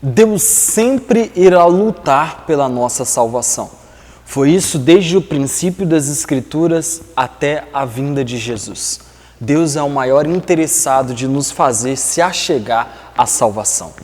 Deus sempre irá lutar pela nossa salvação. Foi isso desde o princípio das Escrituras até a vinda de Jesus. Deus é o maior interessado de nos fazer se achegar à salvação.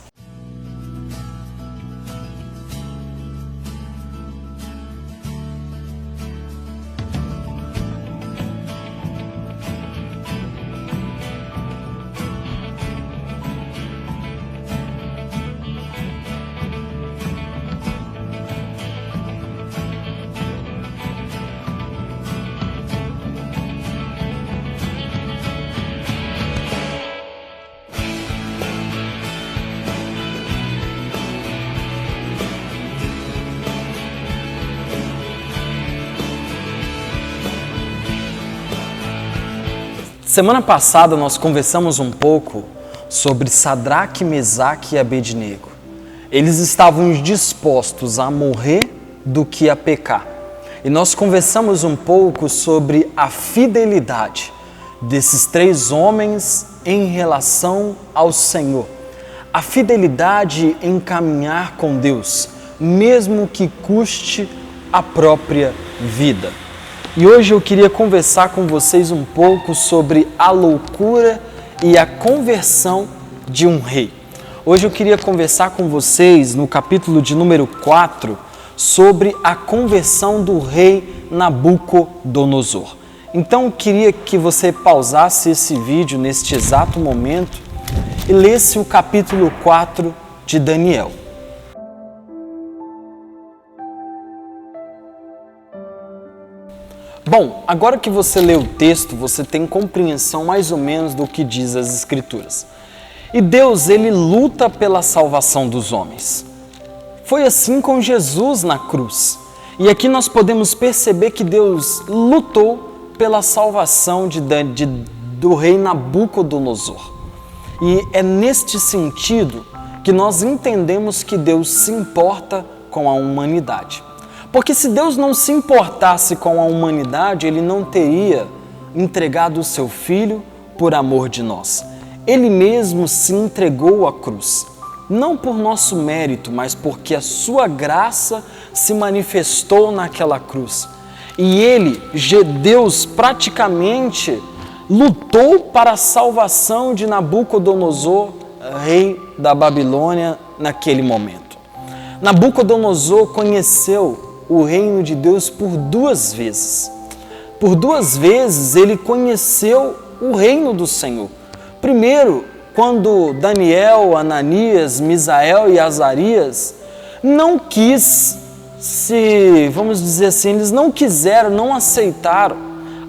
Semana passada nós conversamos um pouco sobre Sadraque, Mesaque e Abednego. Eles estavam dispostos a morrer do que a pecar. E nós conversamos um pouco sobre a fidelidade desses três homens em relação ao Senhor. A fidelidade em caminhar com Deus, mesmo que custe a própria vida. E hoje eu queria conversar com vocês um pouco sobre a loucura e a conversão de um rei. Hoje eu queria conversar com vocês no capítulo de número 4 sobre a conversão do rei Nabucodonosor. Então eu queria que você pausasse esse vídeo neste exato momento e lesse o capítulo 4 de Daniel. Bom, agora que você lê o texto, você tem compreensão mais ou menos do que diz as Escrituras. E Deus, ele luta pela salvação dos homens. Foi assim com Jesus na cruz. E aqui nós podemos perceber que Deus lutou pela salvação do rei Nabucodonosor. E é neste sentido que nós entendemos que Deus se importa com a humanidade. Porque se Deus não se importasse com a humanidade, Ele não teria entregado o seu Filho por amor de nós. Ele mesmo se entregou à cruz, não por nosso mérito, mas porque a sua graça se manifestou naquela cruz. E Ele, Deus, praticamente lutou para a salvação de Nabucodonosor, rei da Babilônia, naquele momento. Nabucodonosor conheceu o reino de Deus por duas vezes. Por duas vezes ele conheceu o reino do Senhor. Primeiro, quando Daniel, Ananias, Misael e Azarias não vamos dizer assim, eles não quiseram, não aceitaram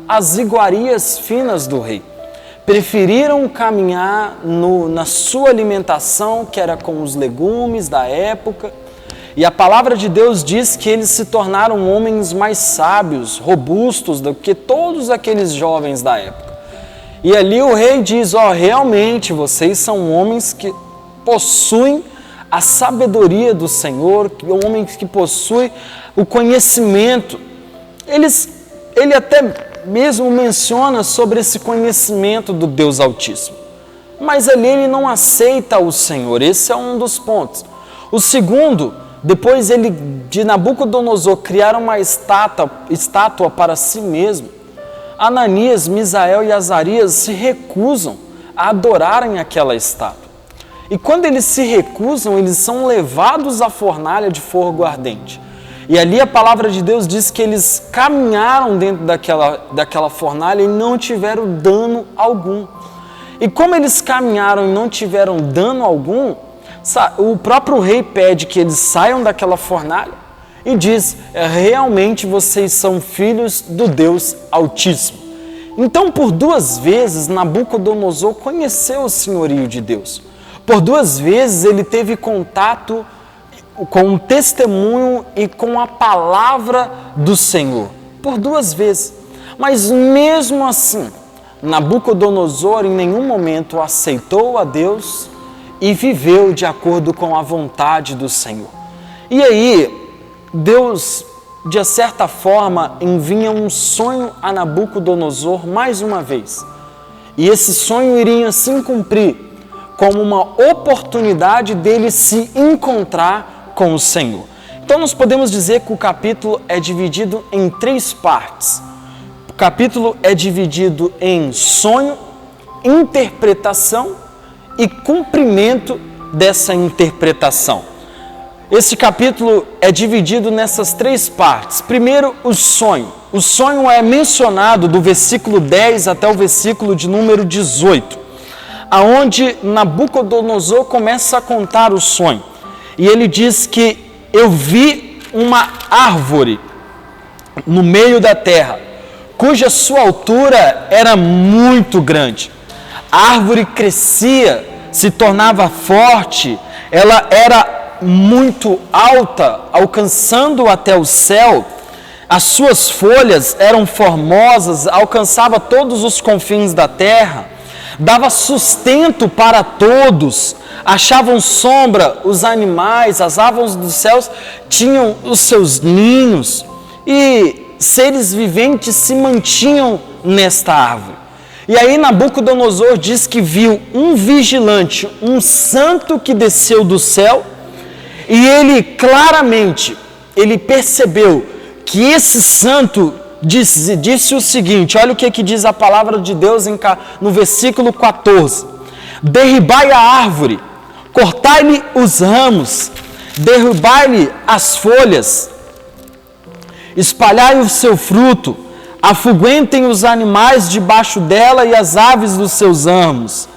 as iguarias finas do rei. Preferiram caminhar na sua alimentação, que era com os legumes da época. E a palavra de Deus diz que eles se tornaram homens mais sábios, robustos do que todos aqueles jovens da época. E ali o rei diz, realmente vocês são homens que possuem a sabedoria do Senhor, homens que possuem o conhecimento. Ele até mesmo menciona sobre esse conhecimento do Deus Altíssimo. Mas ali ele não aceita o Senhor, esse é um dos pontos. O segundo, depois de Nabucodonosor criar uma estátua para si mesmo, Ananias, Misael e Azarias se recusam a adorarem aquela estátua. E quando eles se recusam, eles são levados à fornalha de fogo ardente. E ali a palavra de Deus diz que eles caminharam dentro daquela fornalha e não tiveram dano algum. E como eles caminharam e não tiveram dano algum, o próprio rei pede que eles saiam daquela fornalha e diz, realmente vocês são filhos do Deus Altíssimo. Então, por duas vezes, Nabucodonosor conheceu o senhorio de Deus. Por duas vezes, ele teve contato com o testemunho e com a palavra do Senhor. Por duas vezes. Mas mesmo assim, Nabucodonosor em nenhum momento aceitou a Deus e viveu de acordo com a vontade do Senhor. E aí, Deus, de certa forma, envia um sonho a Nabucodonosor mais uma vez. E esse sonho iria se cumprir como uma oportunidade dele se encontrar com o Senhor. Então nós podemos dizer que o capítulo é dividido em 3 partes. O capítulo é dividido em sonho, interpretação e cumprimento dessa interpretação. Esse capítulo é dividido nessas 3 partes. Primeiro, o sonho. O sonho é mencionado do versículo 10 até o versículo de número 18, aonde Nabucodonosor começa a contar o sonho. E ele diz que eu vi uma árvore no meio da terra, cuja sua altura era muito grande. A árvore crescia, se tornava forte, ela era muito alta, alcançando até o céu. As suas folhas eram formosas, alcançava todos os confins da terra, dava sustento para todos, achavam sombra os animais, as aves dos céus tinham os seus ninhos, e seres viventes se mantinham nesta árvore. E aí Nabucodonosor diz que viu um vigilante, um santo que desceu do céu, e ele percebeu que esse santo disse o seguinte, olha o que diz a palavra de Deus no versículo 14. Derribai a árvore, cortai-lhe os ramos, derrubai-lhe as folhas, espalhai o seu fruto, afuguentem os animais debaixo dela e as aves dos seus ramos.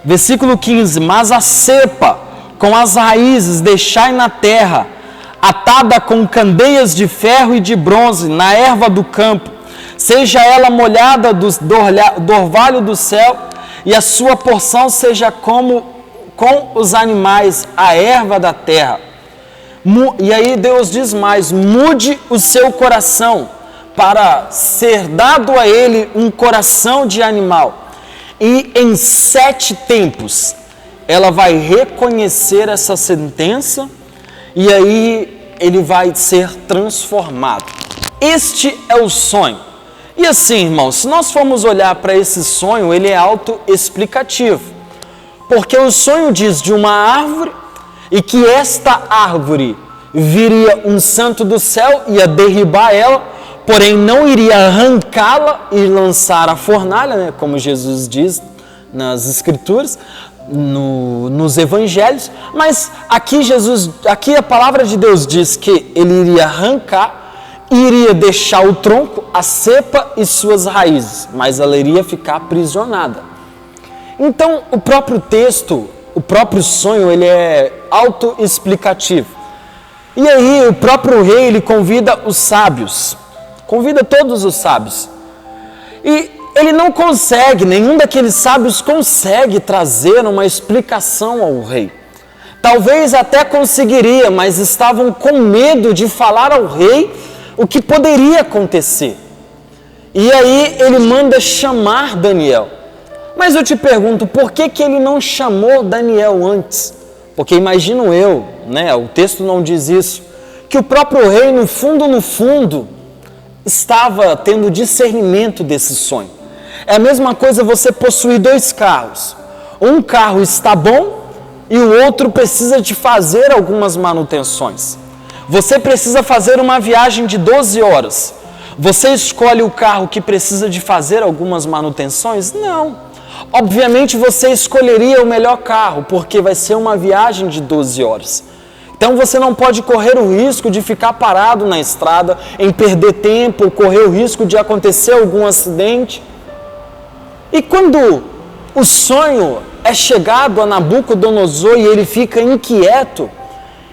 Versículo 15, mas a cepa com as raízes deixai na terra, atada com candeias de ferro e de bronze, na erva do campo, seja ela molhada do orvalho do céu, e a sua porção seja como com os animais, a erva da terra. E aí Deus diz mais, mude o seu coração, para ser dado a ele um coração de animal. E em 7 tempos, ela vai reconhecer essa sentença, e aí ele vai ser transformado. Este é o sonho. E assim, irmãos, se nós formos olhar para esse sonho, ele é autoexplicativo. Porque o sonho diz de uma árvore, e que esta árvore viria um santo do céu, ia derribar ela, porém não iria arrancá-la e lançar a fornalha, né, como Jesus diz nas Escrituras, nos Evangelhos, mas aqui a palavra de Deus diz que ele iria arrancar, iria deixar o tronco, a cepa e suas raízes, mas ela iria ficar aprisionada. Então, o próprio texto, o próprio sonho, ele é autoexplicativo. E aí, o próprio rei, ele convida os sábios, convida todos os sábios. E ele não consegue, nenhum daqueles sábios consegue trazer uma explicação ao rei. Talvez até conseguiria, mas estavam com medo de falar ao rei o que poderia acontecer. E aí ele manda chamar Daniel. Mas eu te pergunto, por que ele não chamou Daniel antes? Porque imagino eu, né, o texto não diz isso, que o próprio rei, no fundo, estava tendo discernimento desse sonho. É a mesma coisa você possuir 2 carros. Um carro está bom e o outro precisa de fazer algumas manutenções. Você precisa fazer uma viagem de 12 horas. Você escolhe o carro que precisa de fazer algumas manutenções? Não. Obviamente você escolheria o melhor carro, porque vai ser uma viagem de 12 horas. Então você não pode correr o risco de ficar parado na estrada, em perder tempo, correr o risco de acontecer algum acidente. E quando o sonho é chegado a Nabucodonosor e ele fica inquieto,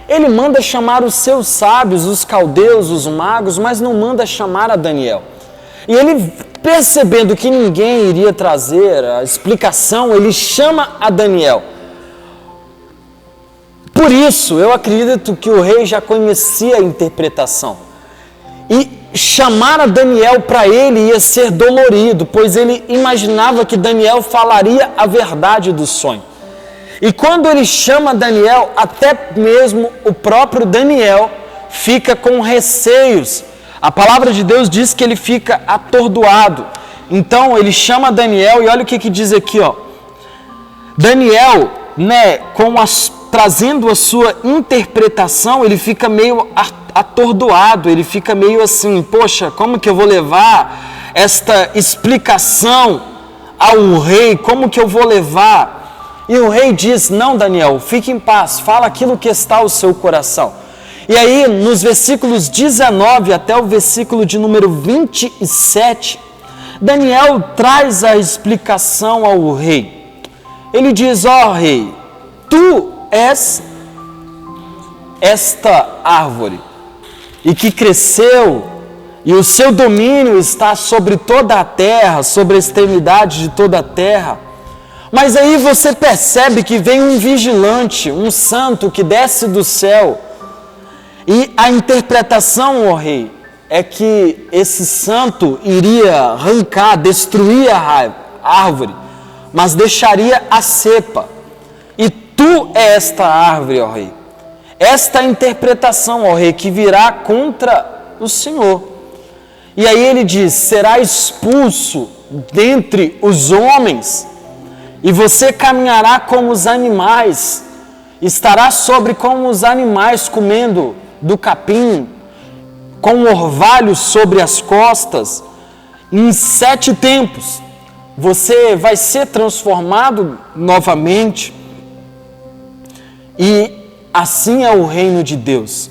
ele manda chamar os seus sábios, os caldeus, os magos, mas não manda chamar a Daniel. E ele, percebendo que ninguém iria trazer a explicação, ele chama a Daniel. Por isso, eu acredito que o rei já conhecia a interpretação. E chamar a Daniel para ele ia ser dolorido, pois ele imaginava que Daniel falaria a verdade do sonho. E quando ele chama Daniel, até mesmo o próprio Daniel fica com receios. A palavra de Deus diz que ele fica atordoado. Então ele chama Daniel e olha o que diz aqui, ó. Daniel trazendo a sua interpretação, ele fica meio atordoado, ele fica meio assim, poxa, como que eu vou levar esta explicação ao rei? Como que eu vou levar? E o rei diz, não, Daniel, fique em paz, fala aquilo que está ao seu coração. E aí, nos versículos 19 até o versículo de número 27, Daniel traz a explicação ao rei. Ele diz, rei, tu és esta árvore, e que cresceu, e o seu domínio está sobre toda a terra, sobre a extremidade de toda a terra. Mas aí você percebe que vem um vigilante, um santo que desce do céu, e a interpretação, rei, é que esse santo iria arrancar, destruir a árvore, mas deixaria a cepa. E tu é esta árvore, ó rei. Esta interpretação, ó rei, que virá contra o Senhor. E aí ele diz, será expulso dentre os homens, e você caminhará como os animais, estará sobre como os animais, comendo do capim, com um orvalho sobre as costas. Em 7 tempos, você vai ser transformado novamente. E assim é o reino de Deus.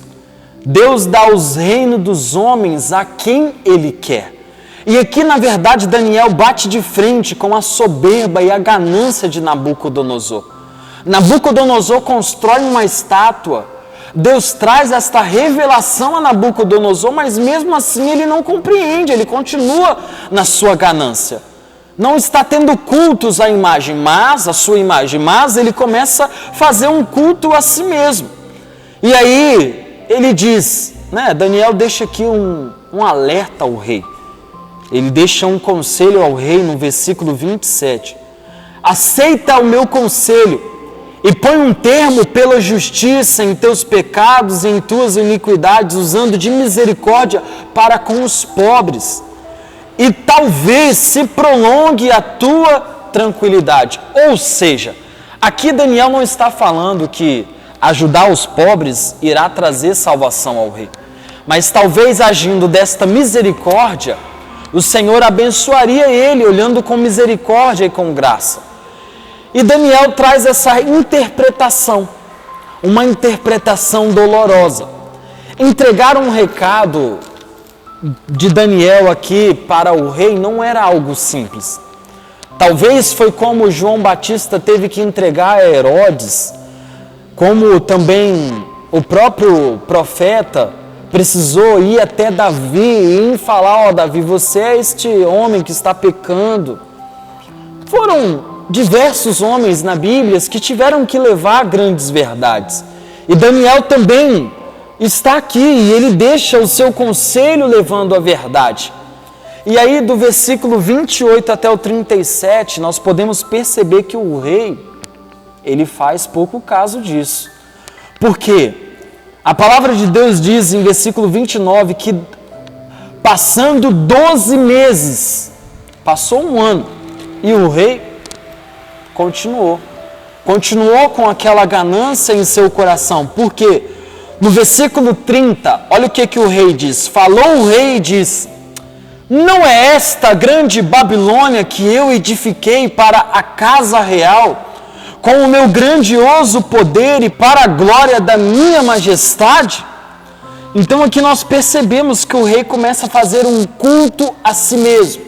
Deus dá os reinos dos homens a quem Ele quer. E aqui, na verdade, Daniel bate de frente com a soberba e a ganância de Nabucodonosor. Nabucodonosor constrói uma estátua. Deus traz esta revelação a Nabucodonosor, mas mesmo assim ele não compreende, ele continua na sua ganância. Não está tendo cultos à imagem, a sua imagem, mas ele começa a fazer um culto a si mesmo. E aí ele diz, Daniel deixa aqui um alerta ao rei. Ele deixa um conselho ao rei no versículo 27. Aceita o meu conselho e põe um termo pela justiça em teus pecados e em tuas iniquidades, usando de misericórdia para com os pobres. E talvez se prolongue a tua tranquilidade. Ou seja, aqui Daniel não está falando que ajudar os pobres irá trazer salvação ao rei. Mas talvez agindo desta misericórdia, o Senhor abençoaria ele, olhando com misericórdia e com graça. E Daniel traz essa interpretação, uma interpretação dolorosa. Entregar um recado de Daniel aqui para o rei não era algo simples. Talvez foi como João Batista teve que entregar a Herodes, como também o próprio profeta precisou ir até Davi e falar, Davi, você é este homem que está pecando. Foram diversos homens na Bíblia que tiveram que levar grandes verdades. E Daniel também está aqui e ele deixa o seu conselho levando a verdade. E aí do versículo 28 até o 37, nós podemos perceber que o rei, ele faz pouco caso disso. Por quê? A palavra de Deus diz em versículo 29 que passando 12 meses, passou um ano, e o rei continuou com aquela ganância em seu coração. Por quê? No versículo 30, olha o que o rei diz. Falou o rei e diz, não é esta grande Babilônia que eu edifiquei para a casa real, com o meu grandioso poder e para a glória da minha majestade? Então aqui nós percebemos que o rei começa a fazer um culto a si mesmo,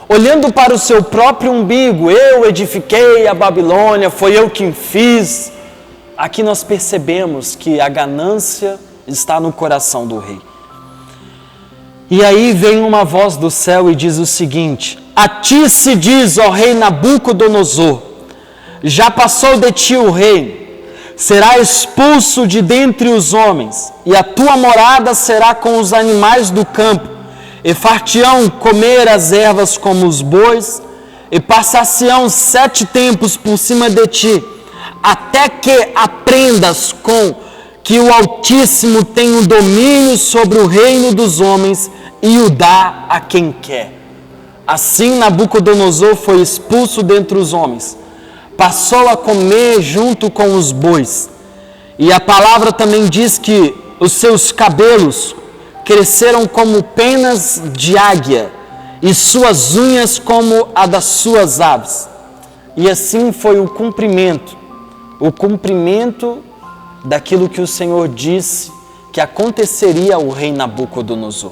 olhando para o seu próprio umbigo. Eu edifiquei a Babilônia, foi eu quem fiz. Aqui nós percebemos que a ganância está no coração do rei. E aí vem uma voz do céu e diz o seguinte: a ti se diz, ó rei Nabucodonosor, já passou de ti o reino, será expulso de dentre os homens, e a tua morada será com os animais do campo, e far-te-ão comer as ervas como os bois, e passar-se-ão 7 tempos por cima de ti, até que aprendas com que o Altíssimo tem o domínio sobre o reino dos homens e o dá a quem quer. Assim Nabucodonosor foi expulso dentre os homens, passou a comer junto com os bois. E a palavra também diz que os seus cabelos cresceram como penas de águia, e suas unhas como a das suas aves. E assim foi o cumprimento daquilo que o Senhor disse que aconteceria ao rei Nabucodonosor.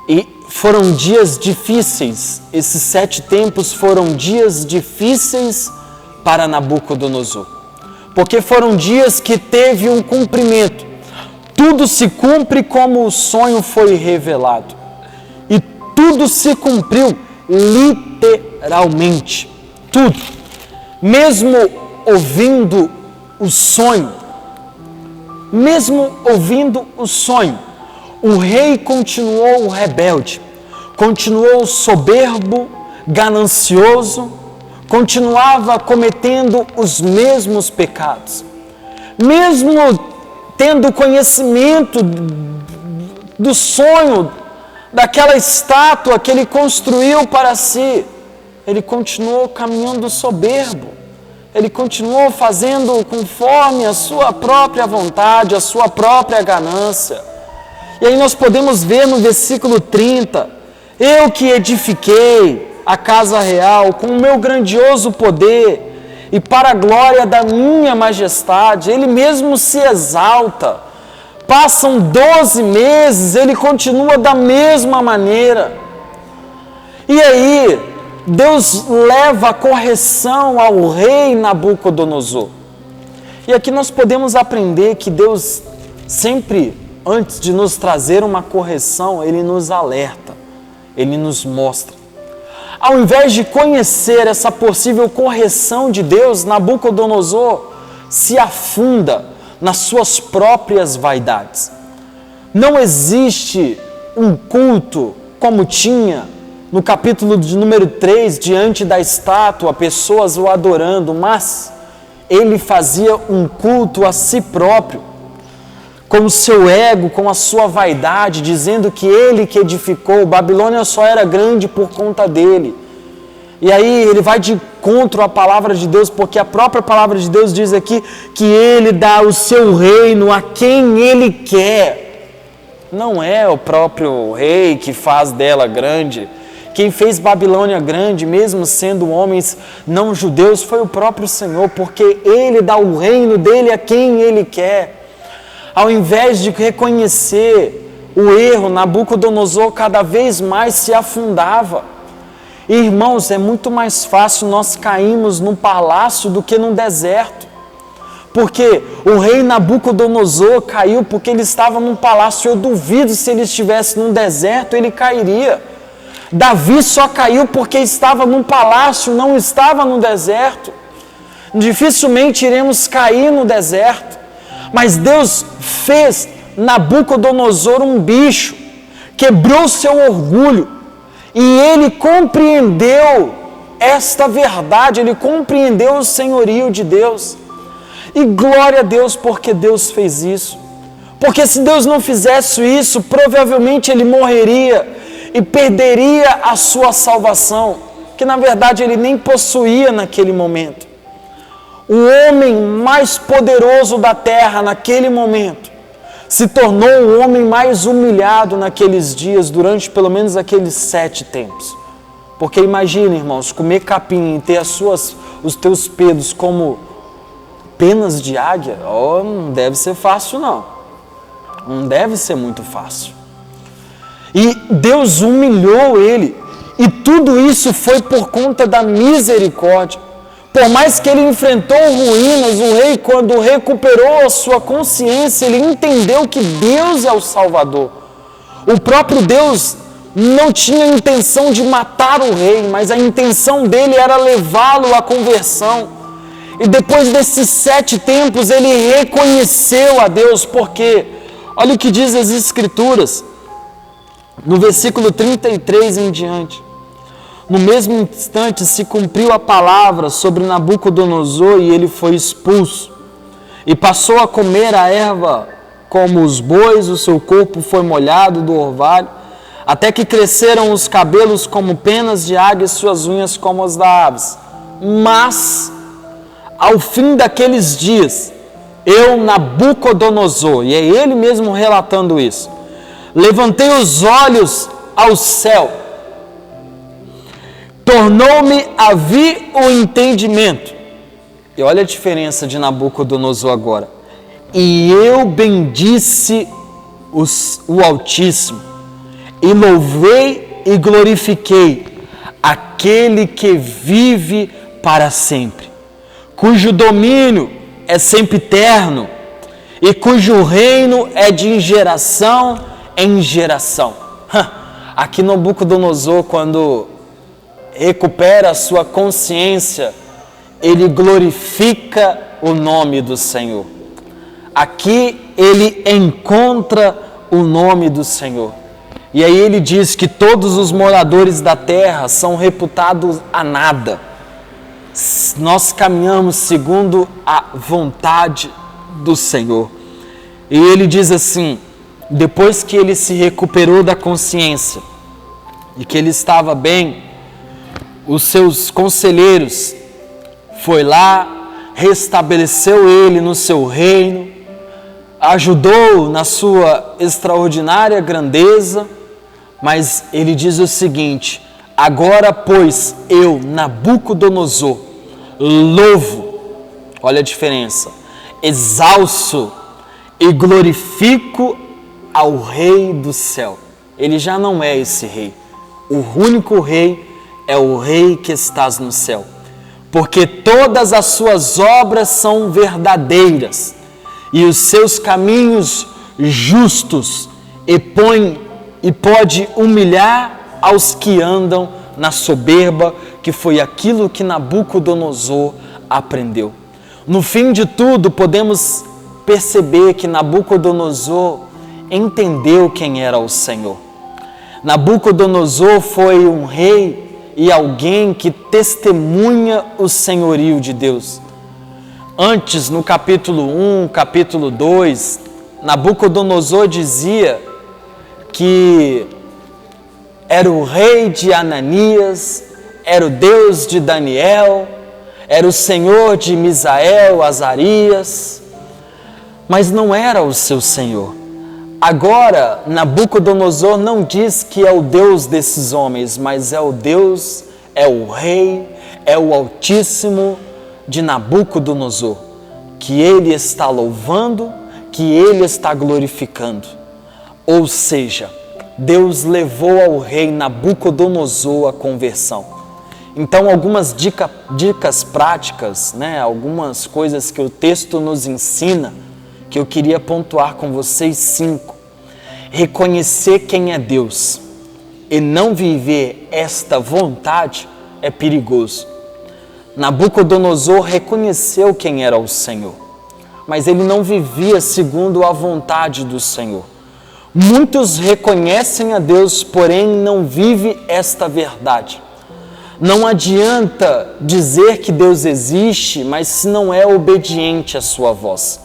E foram dias difíceis, esses 7 tempos foram dias difíceis para Nabucodonosor, porque foram dias que teve um cumprimento. Tudo se cumpre como o sonho foi revelado, e tudo se cumpriu literalmente, tudo. Mesmo ouvindo o sonho, o rei continuou rebelde, continuou soberbo, ganancioso, continuava cometendo os mesmos pecados. Mesmo tendo conhecimento do sonho, daquela estátua que ele construiu para si, ele continuou caminhando soberbo, ele continuou fazendo conforme a sua própria vontade, a sua própria ganância. E aí nós podemos ver no versículo 30, eu que edifiquei a casa real com o meu grandioso poder e para a glória da minha majestade, ele mesmo se exalta. Passam 12 meses, ele continua da mesma maneira. E aí, Deus leva a correção ao rei Nabucodonosor. E aqui nós podemos aprender que Deus sempre, antes de nos trazer uma correção, Ele nos alerta, Ele nos mostra. Ao invés de conhecer essa possível correção de Deus, Nabucodonosor se afunda nas suas próprias vaidades. Não existe um culto como tinha no capítulo de número 3, diante da estátua, pessoas o adorando, mas ele fazia um culto a si próprio, com o seu ego, com a sua vaidade, dizendo que ele que edificou, Babilônia só era grande por conta dele. E aí ele vai de encontro à palavra de Deus, porque a própria palavra de Deus diz aqui que ele dá o seu reino a quem ele quer. Não é o próprio rei que faz dela grande. Quem fez Babilônia grande, mesmo sendo homens não judeus, foi o próprio Senhor, porque Ele dá o reino dele a quem Ele quer. Ao invés de reconhecer o erro, Nabucodonosor cada vez mais se afundava. Irmãos, é muito mais fácil nós cairmos num palácio do que num deserto. Porque o rei Nabucodonosor caiu porque ele estava num palácio. Eu duvido se ele estivesse num deserto, ele cairia. Davi só caiu porque estava num palácio, não estava no deserto. Dificilmente iremos cair no deserto. Mas Deus fez Nabucodonosor um bicho, quebrou seu orgulho, e ele compreendeu esta verdade, ele compreendeu o senhorio de Deus. E glória a Deus porque Deus fez isso. Porque se Deus não fizesse isso, provavelmente ele morreria e perderia a sua salvação, que na verdade ele nem possuía naquele momento. O homem mais poderoso da terra naquele momento se tornou o homem mais humilhado naqueles dias, durante pelo menos aqueles 7 tempos. Porque imagina, irmãos, comer capim e ter os teus pelos como penas de águia, não deve ser fácil não. Não deve ser muito fácil. E Deus humilhou ele, e tudo isso foi por conta da misericórdia. Por mais que ele enfrentou ruínas, o rei, quando recuperou a sua consciência, ele entendeu que Deus é o Salvador. O próprio Deus não tinha intenção de matar o rei, mas a intenção dele era levá-lo à conversão. E depois desses 7 tempos, ele reconheceu a Deus, porque, olha o que diz as Escrituras, no versículo 33 em diante. No mesmo instante se cumpriu a palavra sobre Nabucodonosor e ele foi expulso. E passou a comer a erva como os bois, o seu corpo foi molhado do orvalho, até que cresceram os cabelos como penas de águia e suas unhas como as das aves. Mas, ao fim daqueles dias, eu, Nabucodonosor, e é ele mesmo relatando isso, levantei os olhos ao céu, tornou-me a vir o entendimento. E olha a diferença de Nabucodonosor agora. E eu bendisse o Altíssimo, e louvei e glorifiquei aquele que vive para sempre, cujo domínio é sempre eterno, e cujo reino é de geração em geração. Aqui Nabucodonosor, quando recupera a sua consciência, ele glorifica o nome do Senhor. Aqui ele encontra o nome do Senhor. E aí ele diz que todos os moradores da terra são reputados a nada. Nós caminhamos segundo a vontade do Senhor. E ele diz assim, depois que ele se recuperou da consciência e que ele estava bem, os seus conselheiros foi lá, restabeleceu ele no seu reino, ajudou na sua extraordinária grandeza, mas ele diz o seguinte: agora, pois, eu, Nabucodonosor, louvo, olha a diferença, exalço e glorifico ao Rei do céu. Ele já não é esse rei. O único rei é o Rei que estás no céu. Porque todas as suas obras são verdadeiras e os seus caminhos justos, e pode humilhar aos que andam na soberba, que foi aquilo que Nabucodonosor aprendeu. No fim de tudo, podemos perceber que Nabucodonosor entendeu quem era o Senhor. Nabucodonosor foi um rei e alguém que testemunha o senhorio de Deus. Antes, no capítulo 1, capítulo 2, Nabucodonosor dizia que era o rei de Ananias, era o Deus de Daniel, era o Senhor de Misael, Azarias, mas não era o seu Senhor. Agora, Nabucodonosor não diz que é o Deus desses homens, mas é o Deus, é o Rei, é o Altíssimo de Nabucodonosor, que ele está louvando, que ele está glorificando. Ou seja, Deus levou ao rei Nabucodonosor a conversão. Então, algumas dicas práticas, algumas coisas que o texto nos ensina, que eu queria pontuar com vocês 5. Reconhecer quem é Deus e não viver esta vontade é perigoso. Nabucodonosor reconheceu quem era o Senhor, mas ele não vivia segundo a vontade do Senhor. Muitos reconhecem a Deus, porém não vivem esta verdade. Não adianta dizer que Deus existe, mas se não é obediente à sua voz.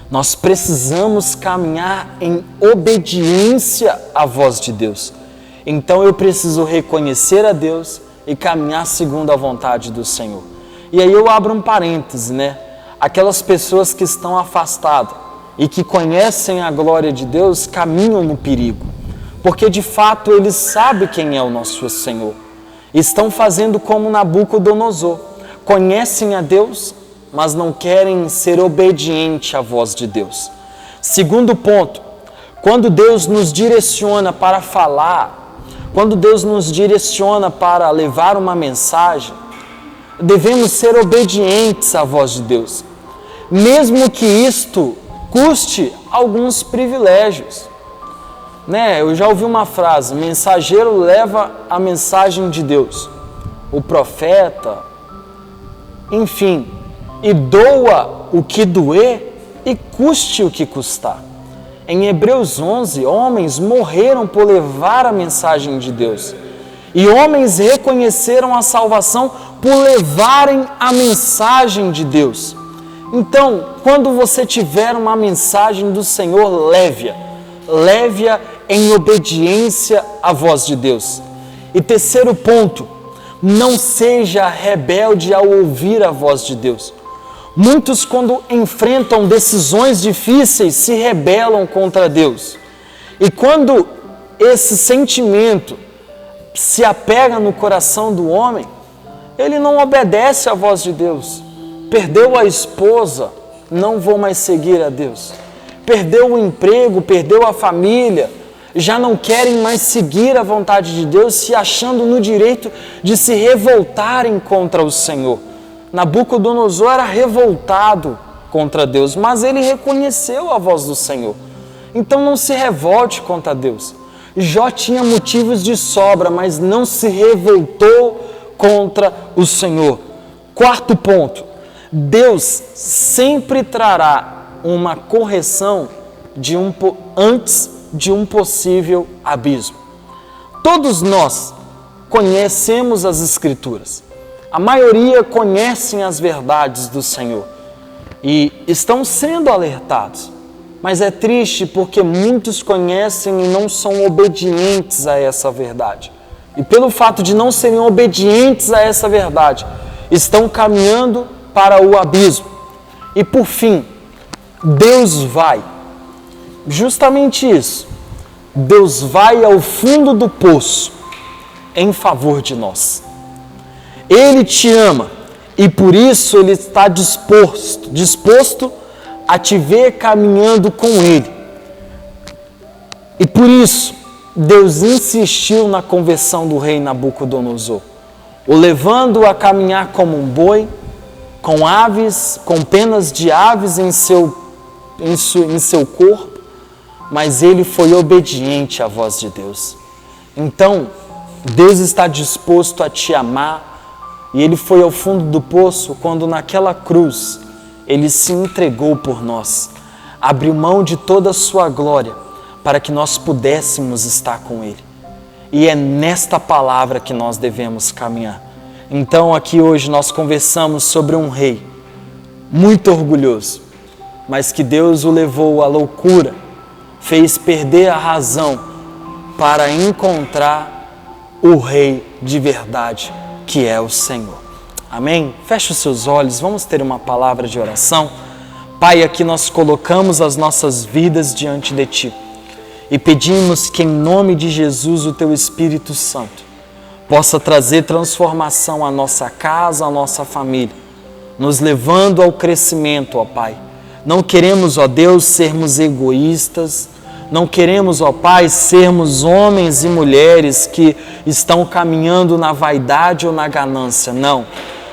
Nós precisamos caminhar em obediência à voz de Deus. Então eu preciso reconhecer a Deus e caminhar segundo a vontade do Senhor. E aí eu abro um parêntese, Aquelas pessoas que estão afastadas e que conhecem a glória de Deus caminham no perigo. Porque de fato eles sabem quem é o nosso Senhor. Estão fazendo como Nabucodonosor. Conhecem a Deus, mas não querem ser obedientes à voz de Deus. Segundo ponto, quando Deus nos direciona para falar, quando Deus nos direciona para levar uma mensagem, devemos ser obedientes à voz de Deus, mesmo que isto custe alguns privilégios. Eu já ouvi uma frase: mensageiro leva a mensagem de Deus, o profeta, enfim, e doa o que doer e custe o que custar. Em Hebreus 11, homens morreram por levar a mensagem de Deus. E homens reconheceram a salvação por levarem a mensagem de Deus. Então, quando você tiver uma mensagem do Senhor, leve-a em obediência à voz de Deus. E terceiro ponto, Não seja rebelde ao ouvir a voz de Deus. Muitos, quando enfrentam decisões difíceis, se rebelam contra Deus. E quando esse sentimento se apega no coração do homem, ele não obedece à voz de Deus. Perdeu a esposa, não vou mais seguir a Deus. Perdeu o emprego, perdeu a família, já não querem mais seguir a vontade de Deus, se achando no direito de se revoltarem contra o Senhor. Nabucodonosor era revoltado contra Deus, mas ele reconheceu a voz do Senhor. Então não se revolte contra Deus. Jó tinha motivos de sobra, mas não se revoltou contra o Senhor. Quarto ponto, Deus sempre trará uma correção antes de um possível abismo. Todos nós conhecemos as Escrituras. A maioria conhecem as verdades do Senhor e estão sendo alertados. Mas é triste porque muitos conhecem e não são obedientes a essa verdade. E pelo fato de não serem obedientes a essa verdade, estão caminhando para o abismo. E por fim, Deus vai, justamente isso, Deus vai ao fundo do poço em favor de nós. Ele te ama e por isso Ele está disposto a te ver caminhando com Ele. E por isso, Deus insistiu na conversão do rei Nabucodonosor, o levando a caminhar como um boi, com aves, com penas de aves em seu corpo, mas ele foi obediente à voz de Deus. Então, Deus está disposto a te amar, e Ele foi ao fundo do poço quando naquela cruz Ele se entregou por nós, abriu mão de toda a sua glória para que nós pudéssemos estar com Ele. E é nesta palavra que nós devemos caminhar. Então aqui hoje nós conversamos sobre um rei muito orgulhoso, mas que Deus o levou à loucura, fez perder a razão para encontrar o rei de verdade, que é o Senhor. Amém? Feche os seus olhos, vamos ter uma palavra de oração. Pai, aqui nós colocamos as nossas vidas diante de Ti e pedimos que em nome de Jesus o Teu Espírito Santo possa trazer transformação à nossa casa, à nossa família, nos levando ao crescimento, ó Pai. Não queremos, ó Deus, sermos egoístas, não queremos, ó Pai, sermos homens e mulheres que estão caminhando na vaidade ou na ganância. Não.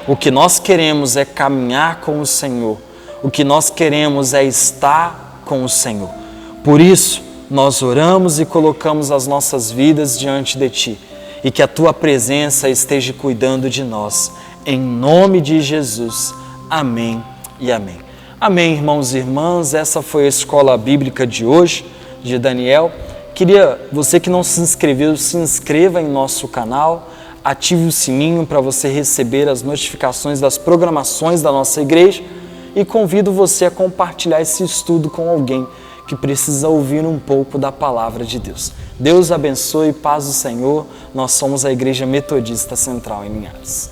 O que nós queremos é caminhar com o Senhor. O que nós queremos é estar com o Senhor. Por isso, nós oramos e colocamos as nossas vidas diante de Ti. E que a Tua presença esteja cuidando de nós. Em nome de Jesus. Amém e amém. Amém, irmãos e irmãs. Essa foi a Escola Bíblica de hoje, de Daniel. Queria, você que não se inscreveu, se inscreva em nosso canal, ative o sininho para você receber as notificações das programações da nossa igreja e convido você a compartilhar esse estudo com alguém que precisa ouvir um pouco da palavra de Deus. Deus abençoe, paz do Senhor. Nós somos a Igreja Metodista Central em Linhares.